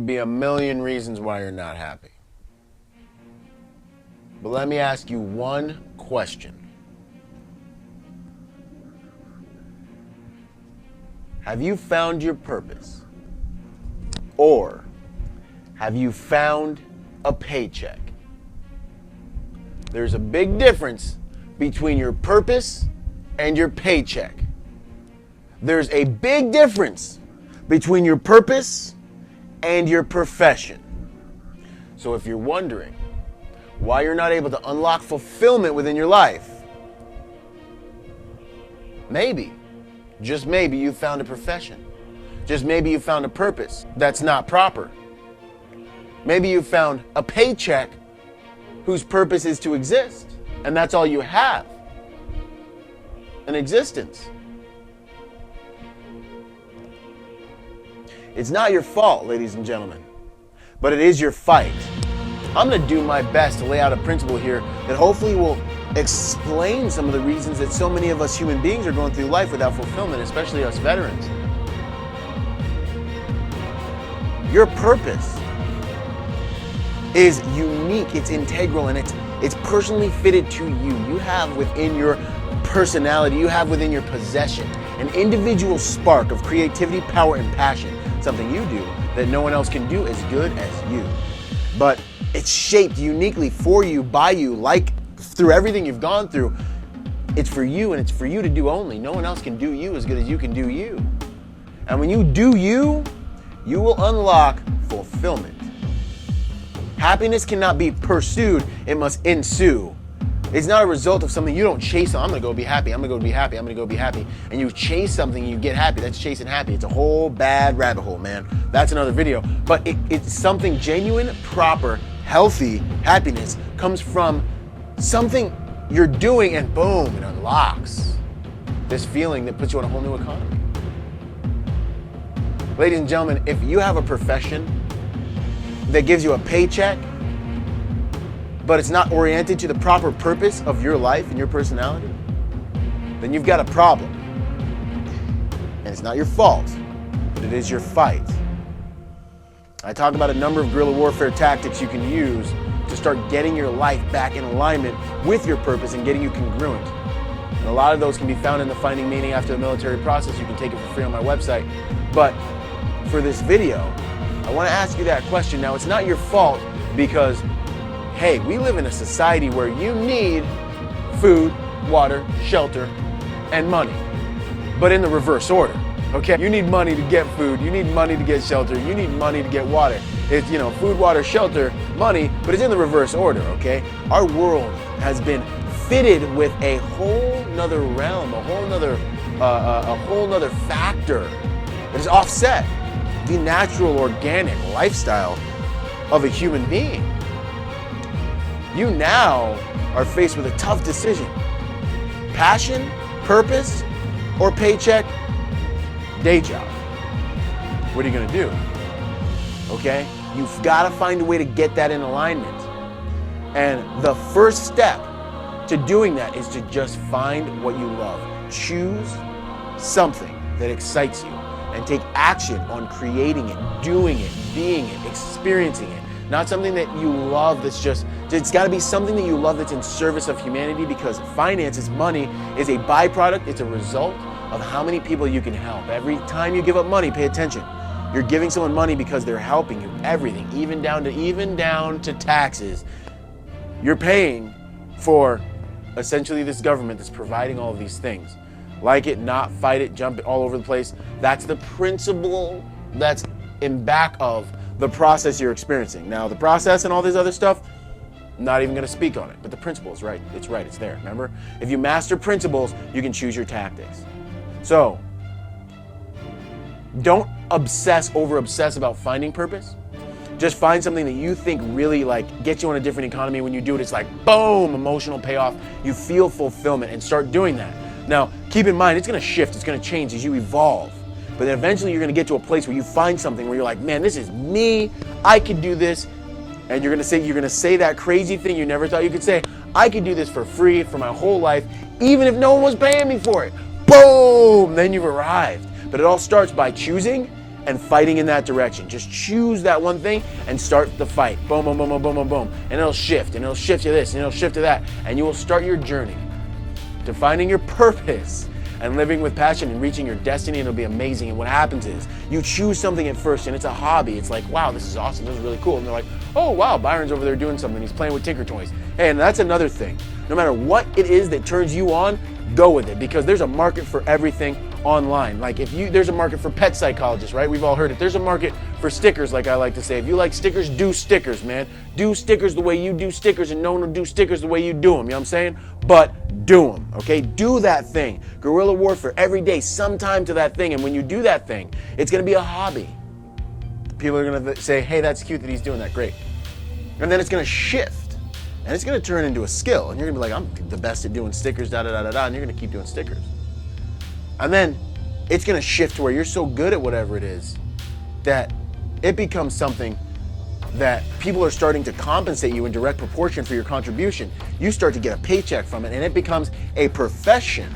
Be a million reasons why you're not happy. But let me ask you one question. Have you found your purpose? Or have you found a paycheck? There's a big difference between your purpose and your paycheck. There's a big difference between your purpose and your profession. So if you're wondering why you're not able to unlock fulfillment within your life, maybe, just maybe you found a profession. Just maybe you found a purpose that's not proper. Maybe you found a paycheck whose purpose is to exist, and that's all you have, an existence. It's not your fault, ladies and gentlemen, but it is your fight. I'm going to do my best to lay out a principle here that hopefully will explain some of the reasons that so many of us human beings are going through life without fulfillment, especially us veterans. Your purpose is unique, it's integral, and it's personally fitted to you. You have within your personality, you have within your possession an individual spark of creativity, power, and passion. Something you do that no one else can do as good as you. But it's shaped uniquely for you, by you, like through everything you've gone through. It's for you, and it's for you to do only. No one else can do you as good as you can do you. And when you do you, you will unlock fulfillment. Happiness cannot be pursued, it must ensue. It's not a result of something you don't chase. I'm gonna go be happy, I'm gonna go be happy, I'm gonna go be happy. And you chase something and you get happy. That's chasing happy. It's a whole bad rabbit hole, man. That's another video. But it's something genuine, proper, healthy happiness comes from something you're doing, and boom, it unlocks this feeling that puts you on a whole new economy. Ladies and gentlemen, if you have a profession that gives you a paycheck, but it's not oriented to the proper purpose of your life and your personality, then you've got a problem. And it's not your fault, but it is your fight. I talk about a number of guerrilla warfare tactics you can use to start getting your life back in alignment with your purpose and getting you congruent. And a lot of those can be found in the Finding Meaning After the Military process. You can take it for free on my website. But for this video, I want to ask you that question. Now, it's not your fault because, hey, we live in a society where you need food, water, shelter, and money, but in the reverse order, okay? You need money to get food, you need money to get shelter, you need money to get water. It's, food, water, shelter, money, but it's in the reverse order, okay? Our world has been fitted with a whole nother realm, a whole nother factor that is offset the natural, organic lifestyle of a human being. You now are faced with a tough decision. Passion, purpose, or paycheck, day job. What are you gonna do? Okay? You've gotta find a way to get that in alignment. And the first step to doing that is to just find what you love. Choose something that excites you and take action on creating it, doing it, being it, experiencing it. Not something that you love it's gotta be something that you love that's in service of humanity, because finances, money, is a byproduct, it's a result of how many people you can help. Every time you give up money, pay attention. You're giving someone money because they're helping you. Everything, even down to taxes. You're paying for essentially this government that's providing all of these things. Like it, not fight it, jump it all over the place. That's the principle that's in back of the process you're experiencing. Now, the process and all this other stuff, I'm not even gonna speak on it, but the principle is right. It's right, it's there, remember? If you master principles, you can choose your tactics. So, don't over obsess about finding purpose. Just find something that you think really gets you on a different economy. When you do it, it's like, boom, emotional payoff. You feel fulfillment, and start doing that. Now, keep in mind, it's gonna shift, it's gonna change as you evolve. But then eventually you're gonna get to a place where you find something where you're like, man, this is me, I could do this. And you're gonna say that crazy thing you never thought you could say. I could do this for free for my whole life, even if no one was paying me for it. Boom, then you've arrived. But it all starts by choosing and fighting in that direction. Just choose that one thing and start the fight. Boom, boom, boom, boom, boom, boom, boom. And it'll shift, and it'll shift to this, and it'll shift to that. And you will start your journey to finding your purpose and living with passion and reaching your destiny, and it'll be amazing. And what happens is you choose something at first and it's a hobby. It's like, wow, this is awesome, this is really cool. And they're like, oh wow, Byron's over there doing something, he's playing with Tinker Toys. Hey, and that's another thing. No matter what it is that turns you on, go with it, because there's a market for everything online. Like there's a market for pet psychologists, right? We've all heard it. There's a market for stickers, like I like to say. If you like stickers, do stickers, man. Do stickers the way you do stickers, and no one will do stickers the way you do them, you know what I'm saying? But do them, okay? Do that thing. Guerrilla warfare every day, sometime to that thing, and when you do that thing, it's gonna be a hobby. People are gonna say, hey, that's cute that he's doing that, great. And then it's gonna shift, and it's gonna turn into a skill, and you're gonna be like, I'm the best at doing stickers, da-da-da-da-da, and you're gonna keep doing stickers. And then it's gonna shift to where you're so good at whatever it is that it becomes something that people are starting to compensate you in direct proportion for your contribution. You start to get a paycheck from it, and it becomes a profession.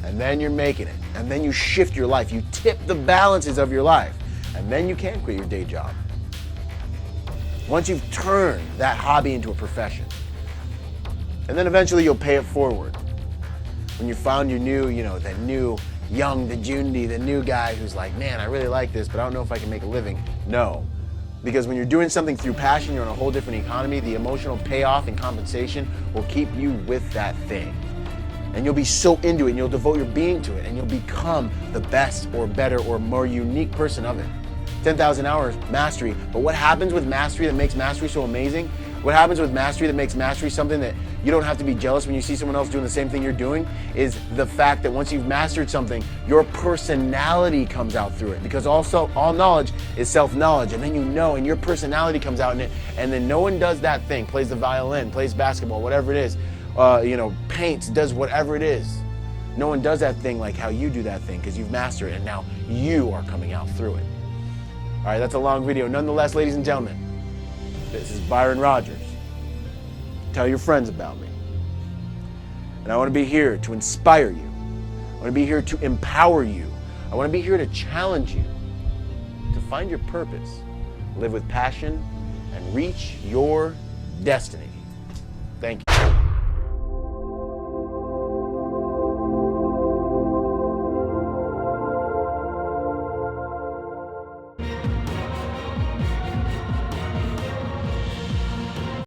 And then you're making it. And then you shift your life. You tip the balances of your life. And then you can quit your day job. Once you've turned that hobby into a profession. And then eventually you'll pay it forward. When you found your new, that new young, the Jundi, the new guy who's like, man, I really like this, but I don't know if I can make a living. No. Because when you're doing something through passion, you're in a whole different economy. The emotional payoff and compensation will keep you with that thing. And you'll be so into it, and you'll devote your being to it, and you'll become the best or better or more unique person of it. 10,000 hours, mastery. But what happens with mastery that makes mastery so amazing? What happens with mastery that makes mastery something that you don't have to be jealous when you see someone else doing the same thing you're doing is the fact that once you've mastered something, your personality comes out through it. Because also all knowledge is self-knowledge, and then you know, and your personality comes out in it, and then no one does that thing, plays the violin, plays basketball, whatever it is, paints, does whatever it is. No one does that thing like how you do that thing, because you've mastered it, and now you are coming out through it. All right, that's a long video. Nonetheless, ladies and gentlemen, this is Byron Rogers. Tell your friends about me. And I want to be here to inspire you. I want to be here to empower you. I want to be here to challenge you to find your purpose, live with passion, and reach your destiny. Thank you.